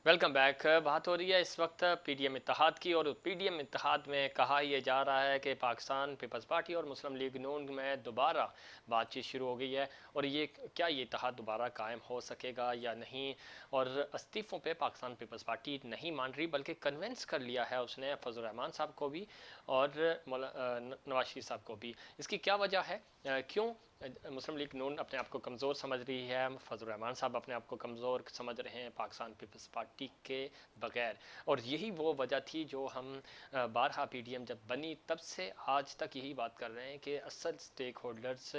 Welcome back. बात हो रही है इस वक्त पीडीएम इत्तेहाद की, और पीडीएम इत्तेहाद में कहा यह जा रहा है कि पाकिस्तान पीपल्स पार्टी और मुस्लिम लीग नून में दोबारा बातचीत शुरू हो गई है। और ये क्या ये इत्तेहाद दोबारा कायम हो सकेगा या नहीं। और इस्तीफ़ों पे पाकिस्तान पीपल्स पार्टी नहीं मान रही, बल्कि कन्विंस कर लिया है उसने फजल रहमान साहब को भी और नवाज शरीफ साहब को भी। इसकी क्या वजह है? क्यों मुस्लिम लीग नून अपने आप को कमज़ोर समझ रही है, फजल रहमान साहब अपने आप को कमज़ोर समझ रहे हैं पाकिस्तान पीपल्स पार्टी के बगैर। और यही वो वजह थी जो हम बारहा पीडीएम जब बनी तब से आज तक यही बात कर रहे हैं कि असल स्टेक होल्डर्स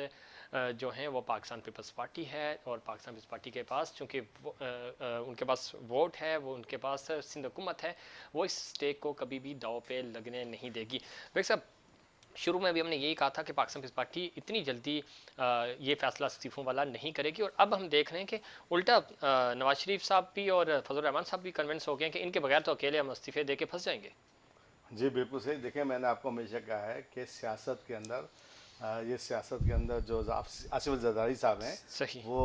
जो हैं वो पाकिस्तान पीपल्स पार्टी है। और पाकिस्तान पीपल्स पार्टी के पास चूँकि उनके पास वोट है, वो उनके पास सिंध हुकूमत है, वो इस स्टेक को कभी भी दाव पे लगने नहीं देगी। वैसे साहब, शुरू में भी हमने यही कहा था कि पाकिस्तान पीपल्स पार्टी इतनी जल्दी ये फैसला इस्तीफों वाला नहीं करेगी। और अब हम देख रहे हैं कि उल्टा नवाज शरीफ साहब भी और फजल रहमान साहब भी कन्विंस हो गए हैं कि इनके बगैर तो अकेले हम इस्तीफे दे के फंस जाएंगे। जी बिल्कुल सही। देखिए, मैंने आपको हमेशा कहा है कि सियासत के अंदर ये सियासत के अंदर जो आसिफ अली जरदारी साहब हैं, सही। वो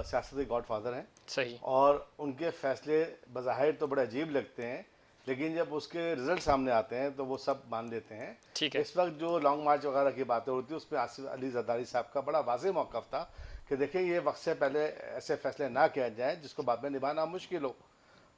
सियासत के गॉड फादर हैं। सही। और उनके फैसले बज़ाहिर तो बड़े अजीब लगते हैं, लेकिन जब उसके रिजल्ट सामने आते हैं तो वो सब मान लेते हैं। ठीक है। इस वक्त जो लॉन्ग मार्च वगैरह की बातें होती है, उसमें आसिफ अली जरदारी साहब का बड़ा वाज़ेह मौक़िफ़ था कि देखिए, ये वक्त से पहले ऐसे फैसले ना किया जाए जिसको बाद में निभाना मुश्किल हो।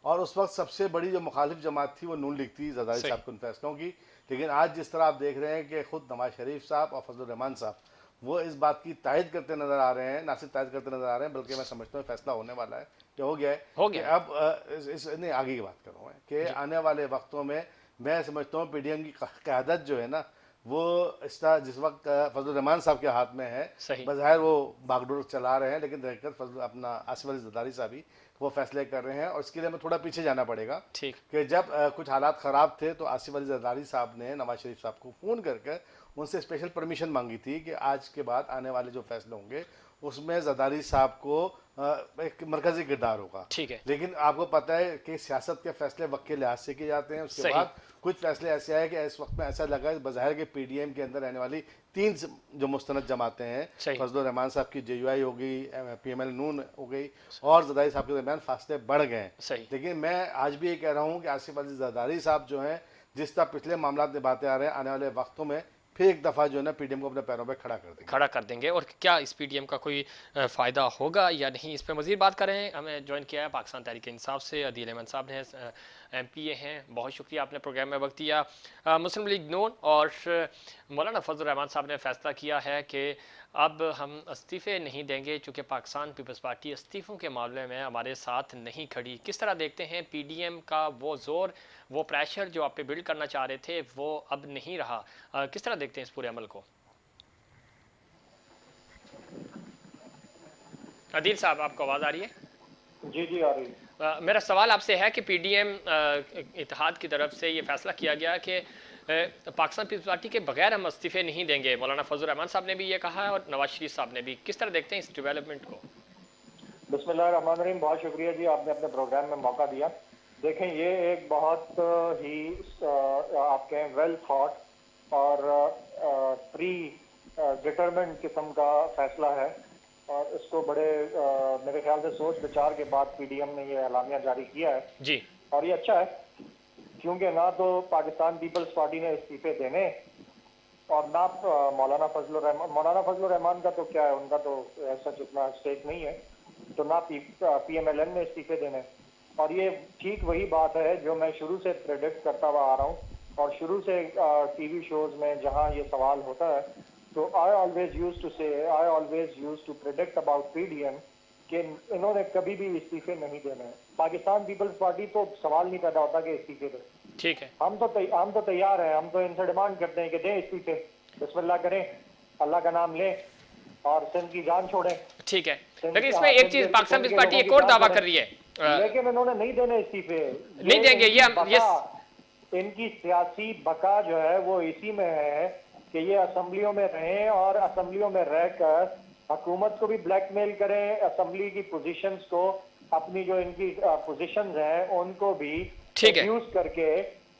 और उस वक्त सबसे बड़ी जो मुखालिफ जमात थी वो नून लीग थी जरदारी साहब सही। के उन फैसलों की। लेकिन आज जिस तरह आप देख रहे हैं कि खुद नवाज शरीफ साहब और फजल रहमान साहब वो इस बात की तायद करते नजर आ रहे हैं, ना सिर्फ तायद करते नजर आ रहे हैं, बल्कि मैं समझता हूँ फैसला होने वाला है, कि हो गया है, हो कि गया है। अब नहीं, आगे की बात कर रहा हूँ मैं, कि जी। आने वाले वक्तों में मैं समझता हूँ पीडीएम की क़यादत जो है ना, वो इस तरह जिस वक्त फजल रहमान साहब के हाथ में है, सही। बज़ाहिर वो बागडोर चला रहे हैं, लेकिन देखकर फजल अपना आसिफ अली जरदारी साहब ही वो फैसले कर रहे हैं। और इसके लिए हमें थोड़ा पीछे जाना पड़ेगा ठीक। कि जब कुछ हालात ख़राब थे तो आसिफ अली जरदारी साहब ने नवाज शरीफ साहब को फ़ोन करके उनसे स्पेशल परमिशन मांगी थी कि आज के बाद आने वाले जो फैसले होंगे उसमें जरदारी साहब को एक मरकज़ी किरदार होगा। ठीक है। लेकिन आपको पता है कि सियासत के फैसले वक्त के लिहाज से किए जाते हैं। उसके सही। बाद कुछ फैसले ऐसे आए कि इस वक्त में ऐसा लगा बज़ाहिर के पीडीएम के अंदर रहने वाली तीन जो मुस्तनद जमातें हैं, सही। फजल रहमान साहब की जेयूआई हो गई, पीएमएल नून हो गई, और जरदारी साहब के दरमियान फासले बढ़ गए हैं। सही। लेकिन मैं आज भी ये कह रहा हूँ कि आसिफ अली जरदारी साहब जो हैं, जिस तरह पिछले मामला निभाते आ रहे हैं, आने वाले वक्तों में फिर एक दफ़ा जो है ना पीडीएम को अपने पैरों पर खड़ा कर देंगे। खड़ा कर देंगे। और क्या इस पीडीएम का कोई फ़ायदा होगा या नहीं, इस पर मज़ीद बात करें। हमें ज्वाइन किया है पाकिस्तान तहरीक इंसाफ से अदील अहमद साहब ने, एमपीए हैं। बहुत शुक्रिया, आपने प्रोग्राम में वक्त दिया। मुस्लिम लीग नून और मौलाना फजल रहमान साहब ने फैसला किया है कि अब हम इस्तीफ़े नहीं देंगे, चूँकि पाकिस्तान पीपल्स पार्टी इस्तीफ़ों के मामले में हमारे साथ नहीं खड़ी। किस तरह देखते हैं पीडीएम का वो ज़ोर, वो प्रेशर जो आप पे बिल्ड करना चाह रहे थे, वो अब नहीं रहा। किस तरह देखते हैं इस पूरे अमल को? अदील साहब, आपको आवाज़ आ रही है? जी जी आ रही। मेरा सवाल आपसे है कि पीडीएम इत्तेहाद की तरफ से ये फैसला किया गया कि पाकिस्तान पीपल्स पार्टी के बगैर हम इस्तीफे नहीं देंगे। मौलाना फजल रहमान साहब ने भी ये कहा है और नवाज शरीफ साहब ने भी। किस तरह देखते हैं इस डेवलपमेंट को? बिस्मिल्लाहिर्रहमानिर्रहीम, बहुत शुक्रिया जी, आपने अपने प्रोग्राम में मौका दिया। देखें, ये एक बहुत ही आप कहें वेल थॉट और प्री डिटरमेंट किस्म का फैसला है। और इसको बड़े मेरे ख्याल से सोच विचार के बाद पीडीएम ने ये एलामिया जारी किया है। जी। और ये अच्छा है, क्योंकि ना तो पाकिस्तान पीपल्स पार्टी ने इस्तीफे देने और ना मौलाना फजल रहमान का तो क्या है, उनका तो ऐसा जितना स्टेक नहीं है, तो ना पीएमएलएन में इस्तीफे देने। और ये ठीक वही बात है जो मैं शुरू से प्रेडिक्ट करता हुआ आ रहा हूँ। और शुरू से टीवी शोज में जहाँ ये सवाल होता है, तो I always use to predict about PDM कि इन्होंने कभी भी इस्तीफे नहीं देने। पाकिस्तान पीपल्स पार्टी तो सवाल नहीं पैदा होता कि इस्तीफे दे। ठीक है। हम तो तैयार हैं, हम तो इनसे डिमांड करते हैं कि दें इस्तीफे, बिस्मिल्लाह करें, अल्लाह का नाम लें और सिंध की जान छोड़ें। ठीक है। लेकिन इसमें एक चीज पाकिस्तान पीपल्स पार्टी एक और दावा कर रही है। लेकिन उन्होंने नहीं देने इस्तीफे। नहीं देंगे ये इनकी सियासी बका जो है वो इसी में है कि ये असेंबलियों में रहें और असेंबलियों में रहकर हुकूमत को भी ब्लैकमेल करें, असेंबली की पोजीशंस को, अपनी जो इनकी पोजीशंस हैं उनको भी ठीक है। यूज करके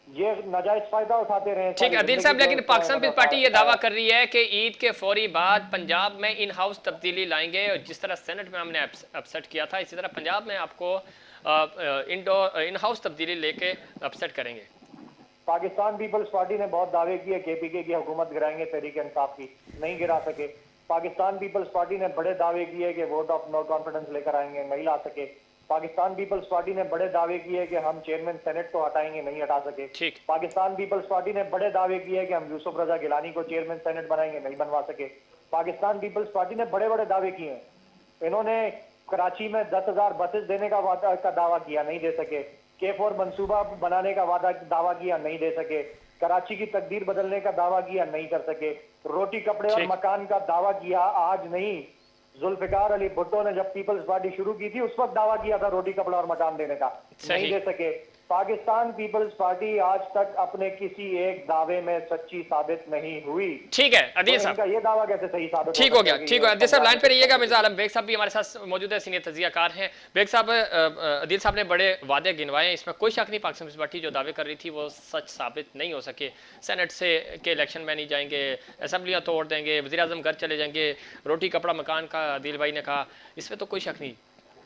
ये नाजायज फायदा उठाते रहे। ठीक है अदील साहब, लेकिन पाकिस्तान पीपल्स पार्टी ये दावा कर रही है कि ईद के फौरी बाद पंजाब में इन हाउस तब्दीली लाएंगे, और जिस तरह सेनेट में हमने अपसेट किया था, इसी तरह पंजाब में आपको इन हाउस तब्दीली लेके अपसेट करेंगे। पाकिस्तान पीपल्स पार्टी ने बहुत दावे किए केपीके की हुकूमत गिराएंगे, तहरीक इंसाफ की, नहीं गिरा सके। पाकिस्तान पीपल्स पार्टी ने बड़े दावे किए कि वोट ऑफ नो कॉन्फिडेंस लेकर आएंगे, नहीं ला सके। पाकिस्तान पीपल्स पार्टी ने बड़े दावे किए कि हम चेयरमैन सेनेट को हटाएंगे, नहीं हटा सके। ठीक। पाकिस्तान पीपल्स पार्टी ने बड़े दावे किए कि हम यूसुफ रजा गिलानी को चेयरमैन सेनेट बनाएंगे, नहीं बनवा सके। पाकिस्तान पीपल्स पार्टी ने बड़े बड़े दावे किए हैं। इन्होंने कराची में 10,000 बसेस देने का दावा किया, नहीं दे सके। K4 मंसूबा बनाने का दावा किया, नहीं दे सके। कराची की तकदीर बदलने का दावा किया, नहीं कर सके। रोटी कपड़े और मकान का दावा किया, आज नहीं, जुल्फिकार अली भुट्टो ने जब पीपल्स पार्टी शुरू की थी उस वक्त दावा किया था रोटी कपड़ा और मकान देने का, नहीं दे सके। पाकिस्तान पीपल्स पार्टी आज तक अपने किसी एक दावे में सच्ची साबित नहीं हुई। ठीक है अदील साहब, ये दावा कैसे सही साबित ठीक हो गया, ठीक हो। अदील साहब लाइन पे रहिएगा। मिर्जा आलम बेग साहब भी हमारे साथ मौजूद है, सीनियर तजियाकार हैं। बेग साहब, अदील साहब ने बड़े वादे गिनवाए हैं, इसमें कोई शक नहीं पाकिस्तान पीपल्स पार्टी जो दावे कर रही थी वो सच साबित नहीं हो सके। सेनेट से के इलेक्शन में नहीं जाएंगे, असम्बलियाँ तोड़ देंगे, वज़ीर आज़म घर चले जाएंगे, रोटी कपड़ा मकान का अदील भाई ने कहा, इसमें तो कोई शक नहीं।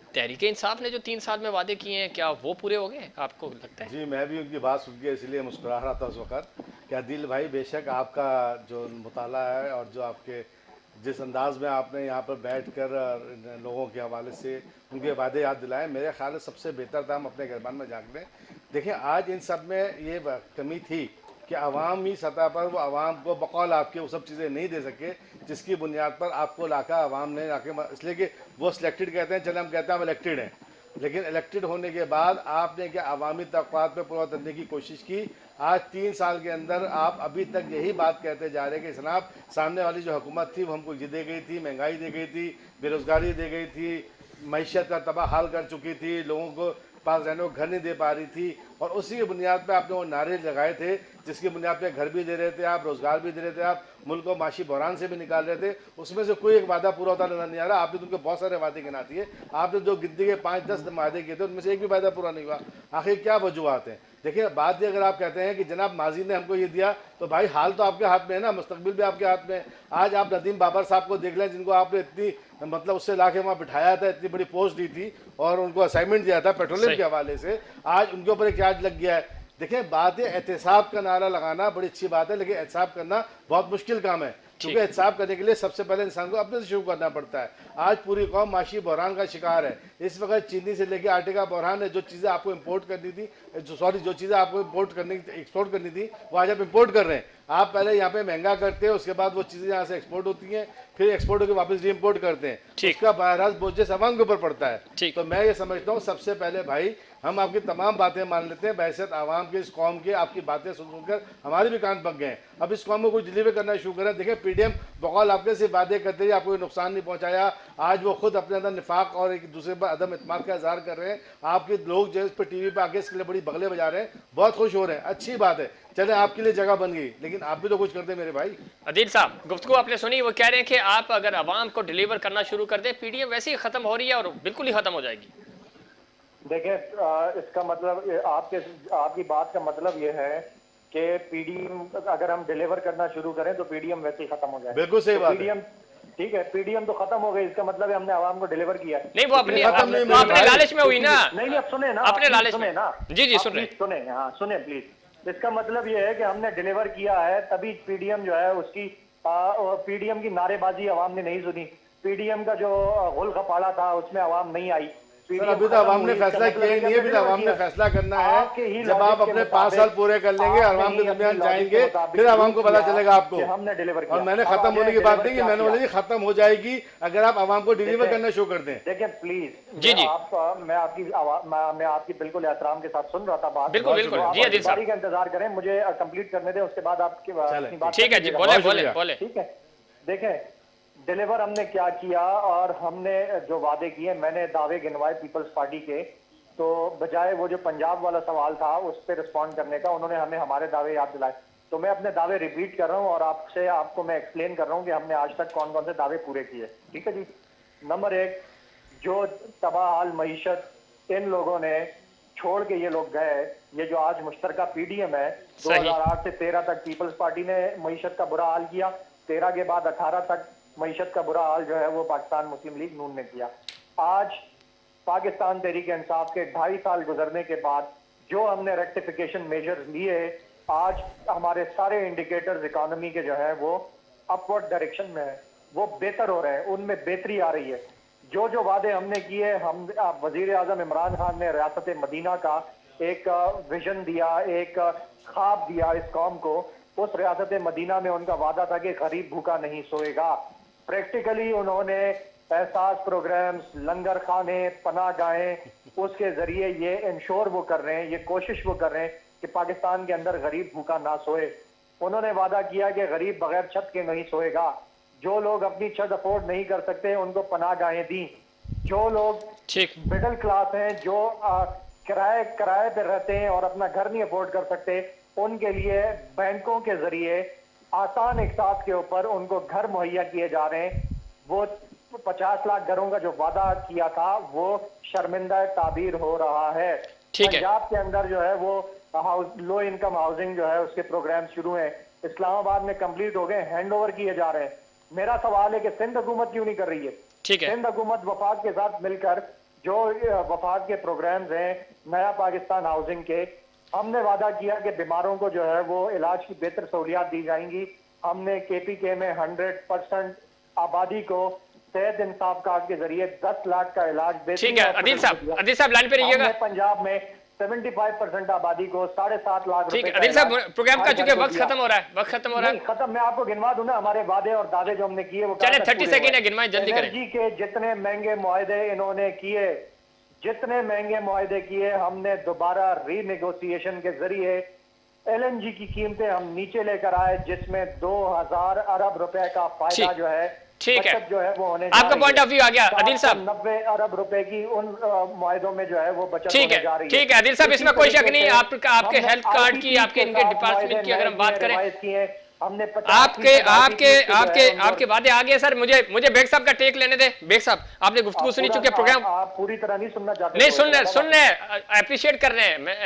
तहरीक इंसाफ ने जो 3 साल में वादे किए हैं, क्या वो पूरे हो गए आपको लगता है? जी, मैं भी उनकी बात सुन के इसलिए मुस्कुरा रहा था उस वक्त कि अदील भाई, बेशक आपका जो मुताला है और जो आपके जिस अंदाज में आपने यहाँ पर बैठकर लोगों के हवाले से उनके वादे याद दिलाए, मेरे ख्याल में सबसे बेहतर था हम अपने गिरबान में झाँक लें। देखिए, आज इन सब में ये कमी थी कि अवामी सतह पर वो अवाम को बकौल आपके वो सब चीज़ें नहीं दे सके जिसकी बुनियाद पर आपको लाका अवाम ने लाके, इसलिए कि वो सिलेक्टेड कहते हैं, चले हम कहते हैं हम इलेक्टेड हैं, लेकिन इलेक्टेड होने के बाद आपने क्या अवामी तवक्कुआत पे पूरा करने की कोशिश की। आज 3 साल के अंदर आप अभी तक यही बात कहते जा रहे हैं कि जनाब सामने वाली जो हुकूमत थी वो हमको ये दे गई थी, महंगाई दे गई थी, बेरोज़गारी दे गई थी, मईशत का तबाह हाल कर चुकी थी, लोगों को पास रहने को घर नहीं दे पा रही थी, और उसी की बुनियाद पे आपने वो नारे लगाए थे जिसकी बुनियाद पे घर भी दे रहे थे आप, रोज़गार भी दे रहे थे आप, मुल्क को माशी बहरान से भी निकाल रहे थे। उसमें से कोई एक वादा पूरा होता नजर नहीं आ रहा। आपने तुमको बहुत सारे वादे गिना दिए, आपने जो गिनती के 5-10 वादे किए थे उनमें से एक भी वादा पूरा नहीं हुआ। आखिर क्या वजूहत हैं? देखिए, बात ये अगर आप कहते हैं कि जनाब माजी ने हमको ये दिया, तो भाई हाल तो आपके हाथ में है ना, मुस्तकबिल भी आपके हाथ में है। आज आप नदीम बाबर साहब को देख लें, जिनको आपने इतनी मतलब उससे ला के वहाँ बिठाया था, इतनी बड़ी पोस्ट दी थी और उनको असाइनमेंट दिया था पेट्रोलियम के हवाले से, आज उनके ऊपर एक आज लग गया है। देखिए, बात है एहतसाब का नारा लगाना बड़ी अच्छी बात है, लेकिन एहतसाब करना बहुत मुश्किल काम है, क्योंकि एहतसाब करने के लिए सबसे पहले इंसान को अपने से शुरू करना पड़ता है। आज पूरी कौम माशी बहरान का शिकार है। इस वक्त चीनी से लेकर आटे का बहरान है। जो चीज़ें आपको इंपोर्ट करनी थी, जो चीज़ें आपको इंपोर्ट करनी एक्सपोर्ट करनी थी, वो आज आप इंपोर्ट कर रहे हैं। आप पहले यहाँ पे महंगा करते हैं, उसके बाद वो चीज़ें यहाँ से एक्सपोर्ट होती हैं, फिर एक्सपोर्ट होकर वापस री इम्पोर्ट करते हैं, उसका बहराज बोझ सामान के ऊपर पड़ता है। तो मैं ये समझता हूँ सबसे पहले भाई हम आपकी तमाम बातें मान लेते हैं, बहसत आवाम के इस कौम के आपकी बातें सुनकर हमारे भी कान पक गए हैं। अब इस कौम को कुछ डिलीवर करना शुरू करें। देखिए, पीडीएम बकौल आपके से बातें करते हुए आपको नुकसान नहीं पहुंचाया, आज वो खुद अपने अंदर निफाक और एक दूसरे पर अदम इत्मीनान का इजहार कर रहे हैं। आपके लोग जो इस पर टीवी पे आके इसके लिए बड़ी बगले बजा रहे हैं, बहुत खुश हो रहे हैं, अच्छी बात है, चले आपके लिए जगह बन गई, लेकिन आप भी तो कुछ करते मेरे भाई। अदील साहब, गुफ्तगू आपने सुनी, वो कह रहे हैं कि आप अगर अवाम को डिलीवर करना शुरू कर दें, पीडीएम वैसे ही खत्म हो रही है और बिल्कुल ही खत्म हो जाएगी। देखिए, इसका मतलब आपकी बात का मतलब ये है कि पीडीएम अगर हम डिलीवर करना शुरू करें तो पीडीएम वैसे ही खत्म हो जाए। बिल्कुल सही बात है। ठीक है, पीडीएम तो खत्म हो गई, इसका मतलब है हमने आवाम को डिलीवर किया। नहीं, वो अपने लालच में हुई ना। नहीं, अब सुने ना, अपने लालच में ना। जी सुन रहे, सुने, हाँ सुने प्लीज। इसका मतलब ये है कि हमने डिलीवर किया है, तभी पीडीएम जो है उसकी पीडीएम की नारेबाजी अवाम ने नहीं सुनी। पीडीएम का जो गुल खपाड़ा था उसमें अवाम नहीं आई। अभी तो अवाम ने फैसला किया ही नहीं है, अभी तो अवाम ने फैसला करना है। जब आप अपने 5 साल पूरे कर लेंगे, अवाम के दरमियान जाएंगे, फिर अवाम को पता चलेगा आपको। हमने डिलीवर किया। और मैंने खत्म होने की बात नहीं की, मैंने बोला खत्म हो जाएगी अगर आप अवाम को डिलीवर करना शुरू कर दें। देखिए प्लीज, जी मैं आपकी बिल्कुल एहतराम के साथ सुन रहा था बात। बिल्कुल बिल्कुल जी अदील साहब का इंतजार करें, मुझे कंप्लीट करने दें, उसके बाद आपकी बात। ठीक है जी, बोले। ठीक है, देखें डिलीवर हमने क्या किया और हमने जो वादे किए, मैंने दावे गिनवाए पीपल्स पार्टी के, तो बजाय वो जो पंजाब वाला सवाल था उस पर रिस्पॉन्ड करने का, उन्होंने हमें हमारे दावे याद दिलाए। तो मैं अपने दावे रिपीट कर रहा हूँ और आपको मैं एक्सप्लेन कर रहा हूँ कि हमने आज तक कौन कौन से दावे पूरे किए। ठीक है जी। नंबर 1, जो तबाह हाल मईशत इन लोगों ने छोड़ के ये लोग गए। ये जो आज मुश्तरका पीडीएम है, 2008 से 13 तक पीपल्स पार्टी ने मईशत का बुरा हाल किया, 13 के बाद 18 तक मईशत का बुरा हाल जो है वो पाकिस्तान मुस्लिम लीग नून ने किया। आज पाकिस्तान तहरीक इंसाफ के 2.5 साल गुजरने के बाद जो हमने रेक्टिफिकेशन मेजर्स लिए, आज हमारे सारे इंडिकेटर्स इकोनॉमी के जो है वो अपवर्ड डायरेक्शन में है, वो बेहतर हो रहे हैं, उनमें बेहतरी आ रही है। जो जो वादे हमने किए, हम वजीर आजम इमरान खान ने रियासत मदीना का एक विजन दिया, एक ख्वाब दिया इस कौम को। उस रियासत मदीना में उनका वादा था कि गरीब भूखा नहीं सोएगा। प्रैक्टिकली उन्होंने एहसास प्रोग्राम्स, लंगर खाने, पनाह गाहें, उसके जरिए ये इंश्योर वो कर रहे हैं, ये कोशिश वो कर रहे हैं कि पाकिस्तान के अंदर गरीब भूखा ना सोए। उन्होंने वादा किया कि गरीब बगैर छत के नहीं सोएगा। जो लोग अपनी छत अफोर्ड नहीं कर सकते उनको पनाह गाहें दी। जो लोग मिडिल क्लास हैं, जो किराए पे रहते हैं और अपना घर नहीं अफोर्ड कर सकते, उनके लिए बैंकों के जरिए आसान इकसात के ऊपर उनको घर मुहैया किए जा रहे हैं। वो 50 लाख घरों का जो वादा किया था वो शर्मिंदा ताबीर हो रहा है। पंजाब के अंदर जो है वो लो इनकम हाउसिंग जो है उसके प्रोग्राम शुरू हैं, इस्लामाबाद में कंप्लीट हो गए, हैंड ओवर किए जा रहे हैं। मेरा सवाल है कि सिंध हुकूमत क्यों नहीं कर रही है? सिंध हुकूमत वफाक के साथ मिलकर जो वफाक के प्रोग्राम्स हैं नया पाकिस्तान हाउसिंग के, हमने वादा किया कि बीमारों को जो है वो इलाज की बेहतर सहूलियात दी जाएंगी। हमने KPK में 100% आबादी को सेहत इंसाफ कार्ड के जरिए 10 लाख का इलाज अदील साहब लाइन पे रहिएगा। पंजाब में 75% आबादी को 7.5 लाख रुपए। अदील साहब प्रोग्राम का चूंकि वक्त खत्म हो रहा है, खत्म। मैं आपको गिनवा दूं ना हमारे वादे और दावे जो हमने किए वो। चले 30 सेकंड है, गिनवाएं जल्दी करें। एनर्जी के जितने महंगे मुआहदे इन्होंने किए, जितने महंगे मुआहदे किए, हमने दोबारा रीनेगोशिएशन के जरिए LNG की कीमतें हम नीचे लेकर आए, जिसमें 2000 अरब रुपए का फायदा जो है जो है वो होने आपका पॉइंट ऑफ व्यू आ गया अदील साहब। 90 अरब रुपए की उन मुआहदों में जो है वो बचत होने जा रही है। ठीक है अदील साहब, इसमें कोई शक नहीं। आपके हेल्थ कार्ड की, आपके इनके डिपार्टमेंट की अगर हम बात करें, हमने आपके वादे आ गए सर। मुझे बेग साहब का टेक लेने दे। बेग साहब आपने गुफ्तगू सुनी, चुके प्रोग्राम आप पूरी तरह नहीं सुनना चाहते? नहीं सुन रहे, अप्रिशिएट कर रहे हैं। मैं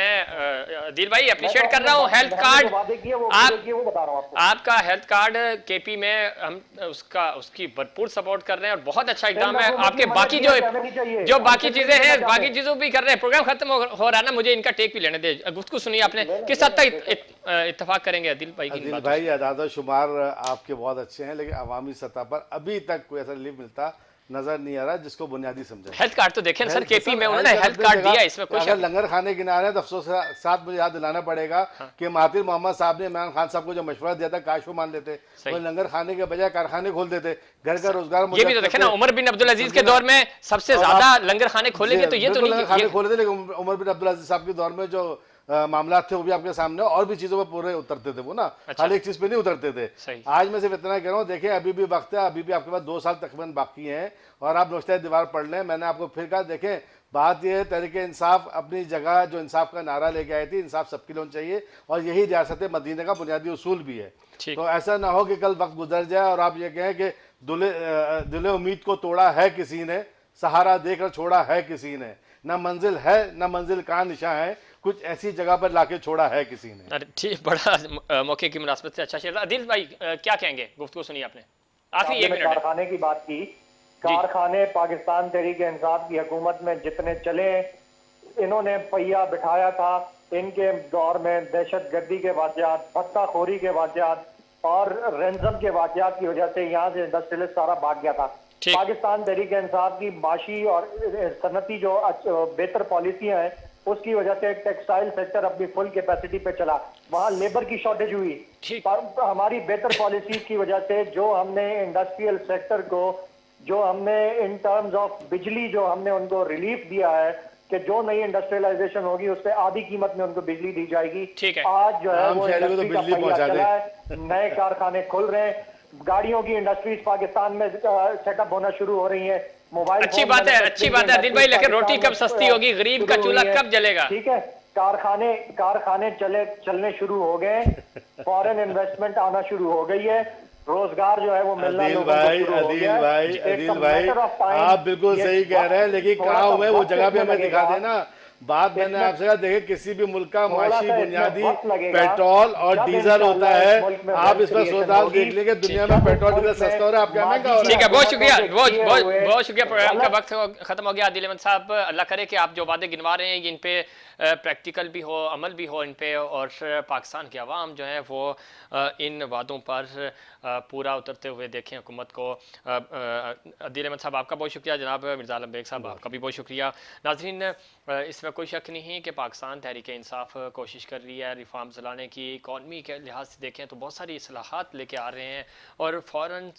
दिल भाई अप्रिशिएट कर रहा हूँ। हेल्थ कार्ड आपका हेल्थ कार्ड KP में हम उसकी भरपूर सपोर्ट कर रहे हैं और बहुत अच्छा इकदाम है। आपके बाकी जो बाकी चीजें हैं, बाकी चीजों भी कर रहे हैं। प्रोग्राम खत्म हो रहा है ना, मुझे इनका टेक भी लेने दे। गुफ्तगू सुनिए आपने, किस हद तक इत्तेफाक करेंगे अदील भाई की बात? आदाद शुमार आपके बहुत अच्छे हैं, लेकिन अवामी सतह पर अभी तक कोई ऐसा रिलीफ मिलता नजर नहीं आ रहा जिसको बुनियादी समझे। हेल्थ कार्ड तो देखें सर, KP में उन्होंने हेल्थ कार्ड दिया, इसमें कोई अगर लंगर खाने किनारे तो अफसोस के साथ मुझे याद दिलाना पड़ेगा कि महातिर मोहम्मद साहब ने इमरान खान साहब को जो मशवरा दिया था काश वो मान लेते, वो लंगर खाने के बजाय कारखाने खोल देते, घर का रोजगार। ये भी तो देखे ना, उमर बिन अब्दुल अजीज के दौर में सबसे ज्यादा लंगर खाने खोलेंगे, तो ये तो नहीं खाने खोले थे, लेकिन उमर बिन अब्दुल अजीज साहब के दौर में जो मामला थे वो भी आपके सामने, और भी चीजों पे पूरे उतरते थे वो ना, खाली एक चीज पे नहीं उतरते थे। आज मैं सिर्फ इतना कह रहा हूँ, देखें अभी भी वक्त है, अभी भी आपके पास 2 साल तकरीबन बाकी हैं और आप नुश्ता दीवार पढ़ लें। मैंने आपको फिर कहा, देखें बात यह है, तहरीक इंसाफ अपनी जगह जो इंसाफ का नारा लेके आई थी, इंसाफ सबके लिए होना चाहिए, और यही रियासत मदीना का बुनियादी उसूल भी है। तो ऐसा ना हो कि कल वक्त गुजर जाए और आप ये कहें कि दिले उम्मीद को तोड़ा है किसी ने, सहारा देकर छोड़ा है किसी ने, ना मंजिल है ना मंजिल का निशान है, कुछ ऐसी जगह पर लाके छोड़ा है किसी ने। ठीक, बड़ा मौके की मुनासबत से अच्छा शेर। अदील भाई क्या कहेंगे? गुफ्तगू सुनिए आपने, आखिरी 1 मिनट। कारखाने की बात की, कारखाने पाकिस्तान तहरीक इंसाफ की हुकूमत में जितने चले, इन्होंने पहिया बिठाया था। इनके दौर में दहशतगर्दी के वाक़यात, भत्ताखोरी के वाक़यात और रेंजम के वाक़यात की वजह से यहाँ से इंडस्ट्रियलिस्ट सारा भाग गया था। पाकिस्तान तहरीक इंसाफ की माशी और सनती जो बेहतर पॉलिसियाँ हैं, उसकी वजह से टेक्सटाइल सेक्टर अपनी फुल कैपेसिटी पे चला, वहाँ लेबर की शॉर्टेज हुई। हमारी बेहतर पॉलिसी की वजह से जो हमने इंडस्ट्रियल सेक्टर को, जो हमने इन टर्म्स ऑफ बिजली जो हमने उनको रिलीफ दिया है कि जो नई इंडस्ट्रियलाइजेशन होगी उस पर आधी कीमत में उनको बिजली दी जाएगी। आज जो है वो इंडस्ट्री का पहिया चला है, नए कारखाने खुल रहे हैं, गाड़ियों की इंडस्ट्रीज पाकिस्तान में सेटअप होना शुरू हो रही है। मोबाइल अच्छी बात है अदिल भाई, लेकिन रोटी कब सस्ती होगी, गरीब का चूल्हा कब जलेगा? ठीक है, कारखाने चलने शुरू हो गए, फॉरेन इन्वेस्टमेंट आना शुरू हो गई है, रोजगार जो है वो मिलना अदील भाई आप बिल्कुल सही कह रहे हैं, लेकिन कहाँ हुए वो जगह भी हमें दिखा देना। बात मैंने इसमें आपसे कहा, देखिए किसी भी मुल्क का थोड़ा माशी सा इसमें बुनियादी वक्त लगेगा। पेट्रोल और जब डीजल होता इंशाल्लाह इस मुल्क है। में आप वेल्थ इस पर क्रिएशन सोच होगी, देख लीजिए दुनिया में जब इस पेट्रोल मुल्क डीजल सस्ता में हो रहा है, आप क्या महंगा हो माजी रहा ठीक है, है? बहुत हुकूमतों शुक्रिया, के बहुत किए बहुत हुए बहुत शुक्रिया। प्रोग्राम का गलत वक्त खत्म हो गया। आदिल अहमद साहब, अल्लाह करे कि आप जो वादे गिनवा रहे हैं इन पे प्रैक्टिकल भी हो, अमल भी हो इन पे, और पाकिस्तान की आवाम जो है वो इन वादों पर पूरा उतरते हुए देखें हुकूमत को। आदिल अहमद साहब आपका बहुत शुक्रिया। जनाब मिर्ज़ा आलम बेग साहब बहुत आपका भी बहुत शुक्रिया। नाजरीन, इसमें कोई शक नहीं कि पाकिस्तान तहरीक इंसाफ कोशिश कर रही है रिफॉर्म्स लाने की। इकॉनमी के लिहाज से देखें तो बहुत सारी इस्लाहात लेके आ रहे हैं, और फॉरेन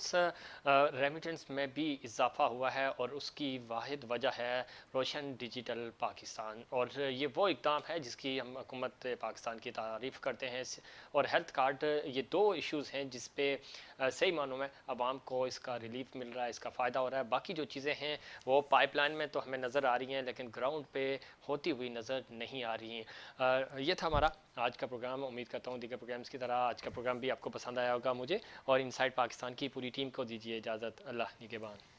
रेमिटेंस में भी इजाफा हुआ है, और उसकी वाहिद वजह है रोशन डिजिटल पाकिस्तान। और ये वो इकदाम है जिसकी हम हुकूमत पाकिस्तान की तारीफ़ करते हैं। और हेल्थ कार्ड, ये दो इश्यूज़ हैं जिस पे सही मानों में आवाम को इसका रिलीफ मिल रहा है, इसका फ़ायदा हो रहा है। बाकी जो चीज़ें हैं वो पाइपलाइन में तो हमें नज़र आ रही हैं, लेकिन ग्राउंड पे होती हुई नज़र नहीं आ रही हैं। ये था हमारा आज का प्रोग्राम। उम्मीद करता हूँ दीगर प्रोग्राम्स की तरह आज का प्रोग्राम भी आपको पसंद आया होगा। मुझे और इनसाइड पाकिस्तान की पूरी टीम को दीजिए इजाज़त। अल्लाह निगहबान।